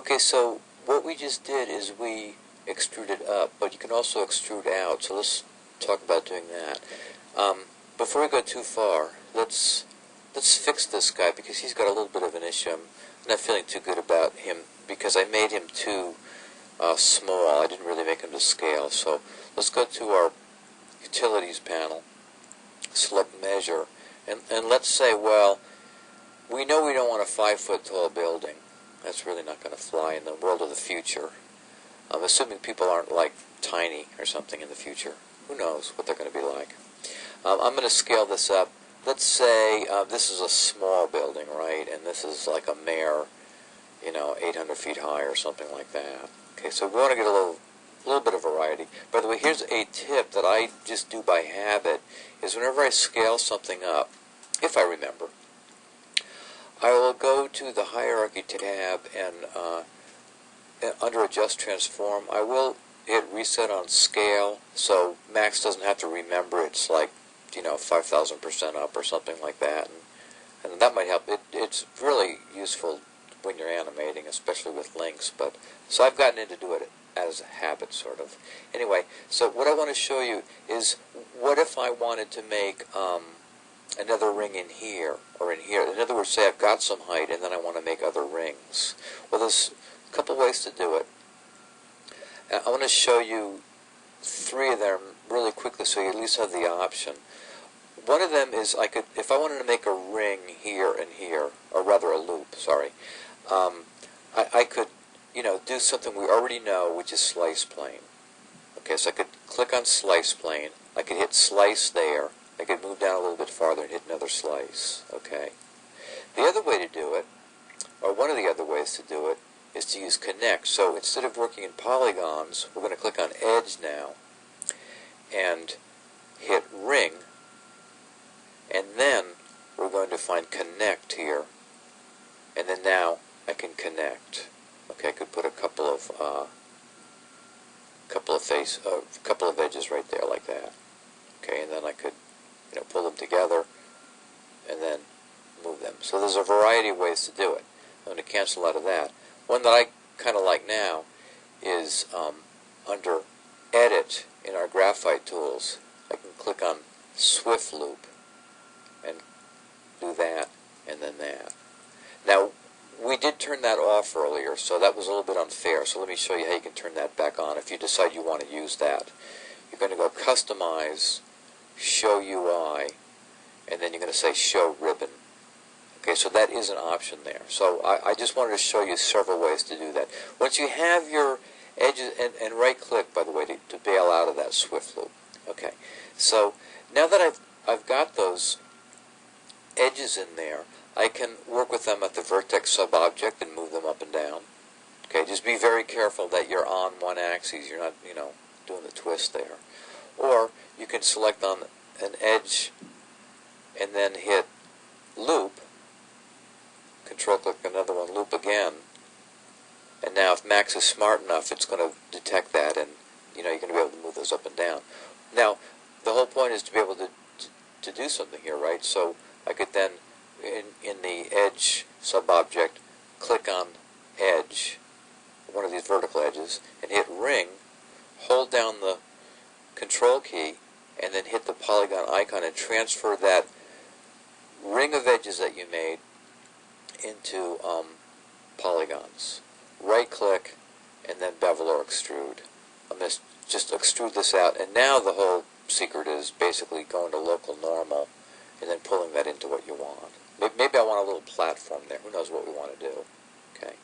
Okay, so what we just did is we extruded up, but you can also extrude out, so let's talk about doing that. Before we go too far, let's fix this guy, because he's got a little bit of an issue. I'm not feeling too good about him, because I made him too small. I didn't really make him to scale, so let's go to our Utilities panel, select Measure, and let's say, well, we know we don't want a 5-foot tall building. That's really not going to fly in the world of the future. I'm assuming people aren't like tiny or something in the future. Who knows what they're going to be like. I'm going to scale this up. Let's say this is a small building, right? And this is like a mere, 800 feet high or something like that. Okay, so we want to get a little bit of variety. By the way, here's a tip that I just do by habit, is whenever I scale something up, if I remember, I will go to the Hierarchy tab and under Adjust Transform, I will hit Reset on Scale, so Max doesn't have to remember it's like, 5,000% up or something like that, and that might help. It's really useful when you're animating, especially with links, but so I've gotten into do it as a habit, sort of. Anyway, so what I want to show you is, what if I wanted to make another ring in here or in here? In other words, say I've got some height and then I want to make other rings. Well, there's a couple ways to do it. I want to show you 3 of them really quickly so you at least have the option. One of them is, if I wanted to make a ring here and here, or rather a loop, sorry, I could, do something we already know, which is slice plane. Okay, so I could click on slice plane, I could hit slice there, I could move down a little bit farther and hit another slice, okay? The other way to do it, or one of the other ways to do it, is to use connect. So instead of working in polygons, we're going to click on edge now, and hit ring, and then we're going to find connect here, and then now I can connect. Okay, I could put a couple of edges right there like that. Okay, and then I could pull them together and then move them. So there's a variety of ways to do it. I'm going to cancel out of that. One that I kind of like now is under Edit in our graphite tools. I can click on Swift Loop and do that and then that. Now, we did turn that off earlier, so that was a little bit unfair. So let me show you how you can turn that back on if you decide you want to use that. You're going to go Customize, Show UI, and then you're going to say Show Ribbon. Okay, so that is an option there. So I just wanted to show you several ways to do that. Once you have your edges, and right-click, by the way, to bail out of that Swift Loop. Okay, so now that I've got those edges in there, I can work with them at the vertex sub-object and move them up and down. Okay, just be very careful that you're on one axis. You're not, doing the twist there. Or you can select on an edge and then hit loop, control-click another one, loop again, and now if Max is smart enough, it's going to detect that, and you're going to be able to move those up and down. Now, the whole point is to be able to do something here, right? So I could then, in the edge sub-object, click on edge, one of these vertical edges, and hit ring, hold down the control key, and then hit the polygon icon and transfer that ring of edges that you made into polygons. Right-click, and then bevel or extrude. I'm going to just extrude this out, and now the whole secret is basically going to local normal and then pulling that into what you want. Maybe I want a little platform there. Who knows what we want to do? Okay,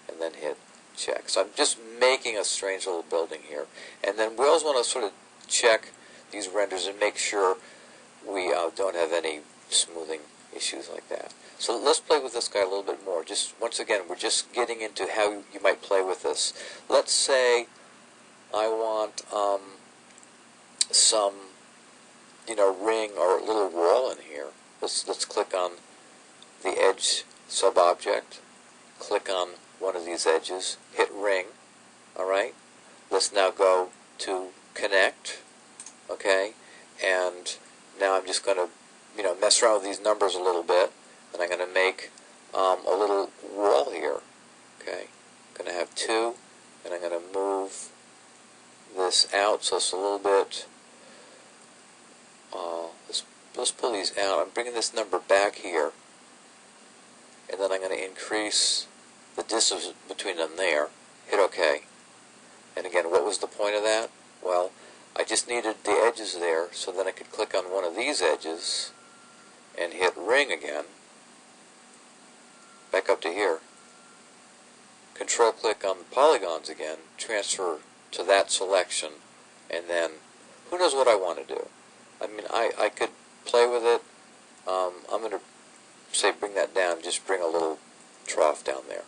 and then hit check. So I'm just making a strange little building here. And then we always want to sort of check these renders and make sure we don't have any smoothing issues like that. So let's play with this guy a little bit more. Just once again, we're just getting into how you might play with this. Let's say I want some, ring or little wall in here. Let's click on the edge sub-object, click on one of these edges, hit ring, alright? Let's now go to connect, okay? And now I'm just going to, mess around with these numbers a little bit, and I'm going to make a little wall here, okay? going to have 2, and I'm going to move this out so it's a little bit, let's pull these out. I'm bringing this number back here, and then I'm going to increase the distance between them there, hit OK. And again, what was the point of that? Well, I just needed the edges there, so then I could click on one of these edges and hit ring again, back up to here. Control click on the polygons again, transfer to that selection, and then who knows what I want to do. I mean, I could play with it. I'm going to say bring that down, just bring a little trough down there.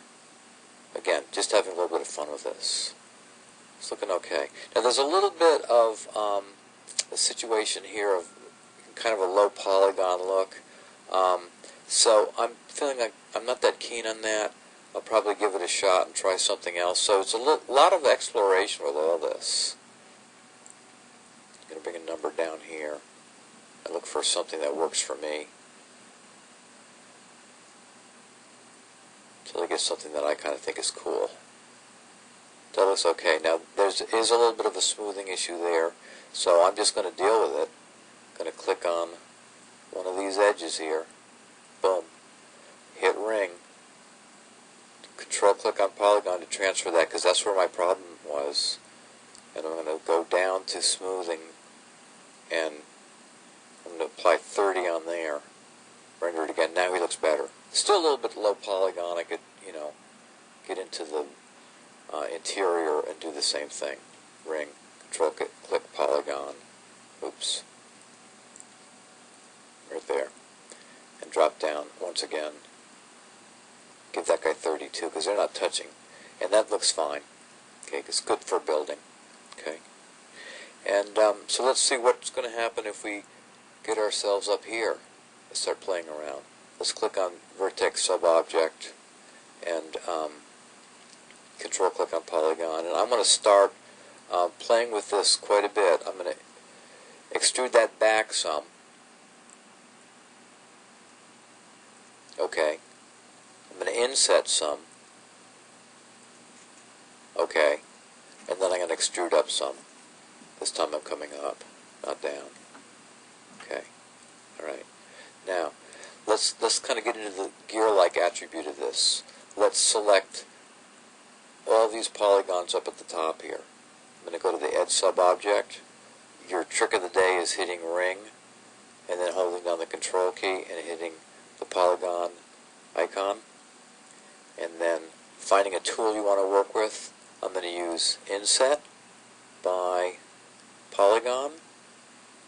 Again, just having a little bit of fun with this. It's looking okay. Now there's a little bit of a situation here of kind of a low polygon look. So I'm feeling like I'm not that keen on that. I'll probably give it a shot and try something else. So it's a lot of exploration with all this. I'm going to bring a number down here and look for something that works for me. Until I get something that I kind of think is cool. That looks okay. Now there is a little bit of a smoothing issue there, so I'm just going to deal with it. I'm going to click on one of these edges here. Boom. Hit ring. Control click on polygon to transfer that, because that's where my problem was. And I'm going to go down to smoothing, and I'm going to apply 30 on there. Render it again. Now he looks better. Still a little bit low polygon. I could, get into the interior and do the same thing. Ring. Control click polygon. Oops. Right there. And drop down once again. Give that guy 32 because they're not touching. And that looks fine. Okay, it's good for building. Okay. And so let's see what's going to happen if we get ourselves up here and start playing around. Let's click on vertex subobject and control click on polygon. And I'm going to start playing with this quite a bit. I'm going to extrude that back some. Okay. I'm going to inset some. Okay. And then I'm going to extrude up some. This time I'm coming up, not down. Okay. Alright. Now, let's kind of get into the gear-like attribute of this. Let's select all these polygons up at the top here. I'm going to go to the edge subobject. Your trick of the day is hitting ring, and then holding down the control key and hitting the polygon icon. And then finding a tool you want to work with. I'm going to use inset by polygon.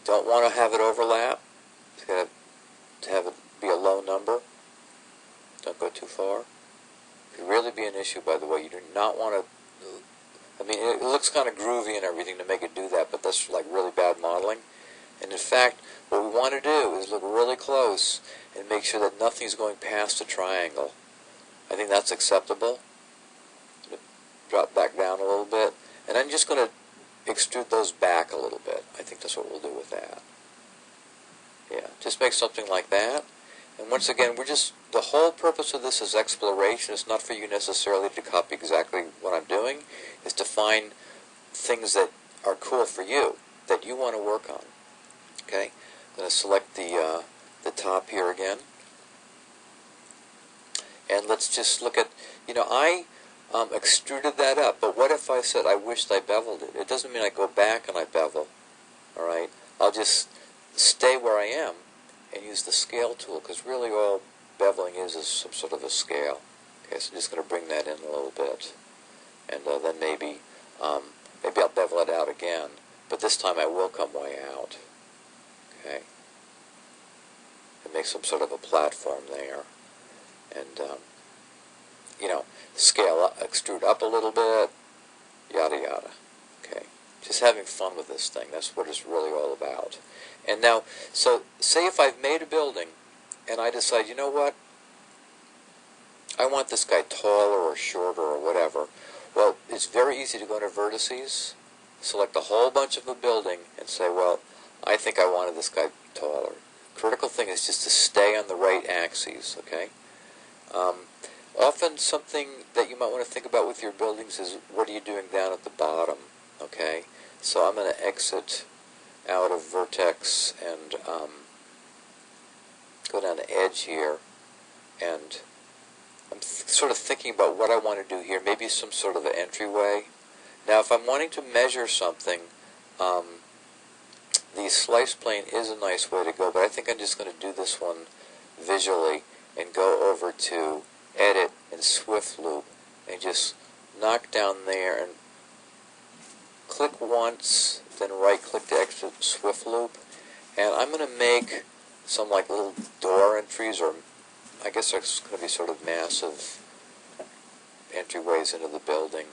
Don't want to have it overlap. It's got to have it be a low number. Don't go too far. It could really be an issue, by the way. You do not want to... I mean, it looks kind of groovy and everything to make it do that, but that's like really bad modeling. And in fact, what we want to do is look really close and make sure that nothing's going past the triangle. I think that's acceptable. Drop back down a little bit. And I'm just going to extrude those back a little bit. I think that's what we'll do with that. Yeah, just make something like that. And once again, the whole purpose of this is exploration. It's not for you necessarily to copy exactly what I'm doing. It's to find things that are cool for you, that you want to work on. Okay? I'm going to select the top here again. And let's just look at, I extruded that up, but what if I said I wished I beveled it? It doesn't mean I go back and I bevel, alright? I'll just stay where I am and use the scale tool, because really all beveling is some sort of a scale. Okay, so I'm just going to bring that in a little bit, and then maybe I'll bevel it out again, but this time I will come way out. Okay, and make some sort of a platform there. And, scale up, extrude up a little bit, yada yada. Okay, just having fun with this thing. That's what it's really all about. And now, so say if I've made a building and I decide, you know what, I want this guy taller or shorter or whatever. Well, it's very easy to go into vertices, select a whole bunch of a building and say, well, I think I wanted this guy taller. Critical thing is just to stay on the right axes, okay? Often often something that you might want to think about with your buildings is what are you doing down at the bottom, okay? So I'm going to exit out of vertex and go down to edge here, and I'm sort of thinking about what I want to do here, maybe some sort of an entryway. Now if I'm wanting to measure something, the slice plane is a nice way to go, but I think I'm just going to do this one visually and go over to Edit and Swift Loop and just knock down there and click once, then right click to exit Swift Loop, and I'm going to make some like little door entries, or I guess there's going to be sort of massive entryways into the building.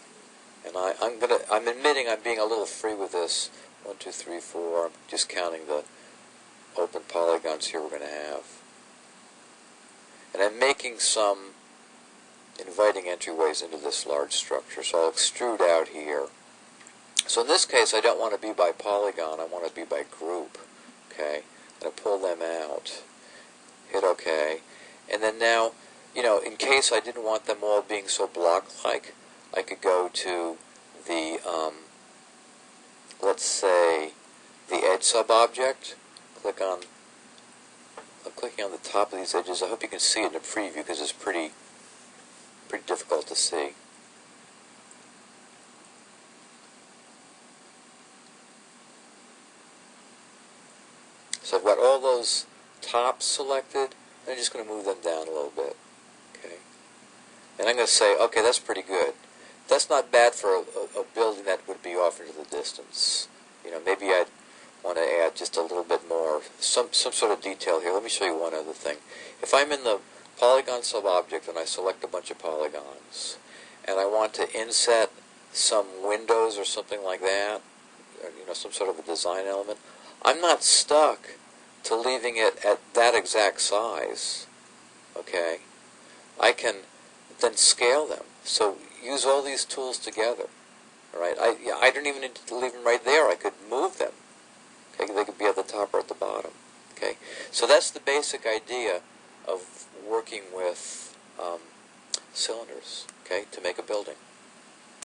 And I'm admitting I'm being a little free with this. 1, 2, 3, 4. I'm just counting the open polygons here we're going to have. And I'm making some inviting entryways into this large structure. So I'll extrude out here. So in this case, I don't want to be by polygon. I want to be by group. Okay? And I pull them out. Hit OK. And then now, you know, in case I didn't want them all being so block-like, I could go to the, let's say, the edge sub-object. I'm clicking on the top of these edges. I hope you can see it in the preview because it's pretty difficult to see. So I've got all those tops selected, and I'm just going to move them down a little bit. Okay, and I'm going to say, okay, that's pretty good. That's not bad for a building that would be off into the distance. You know, maybe I'd want to add just a little bit more, some sort of detail here. Let me show you one other thing. If I'm in the polygon sub-object and I select a bunch of polygons, and I want to inset some windows or something like that, or, you know, some sort of a design element, I'm not stuck to leaving it at that exact size. Okay, I can then scale them. So use all these tools together. All right, I don't even need to leave them right there. I could move them. Okay, they could be at the top or at the bottom. Okay, so that's the basic idea of working with cylinders. Okay, to make a building.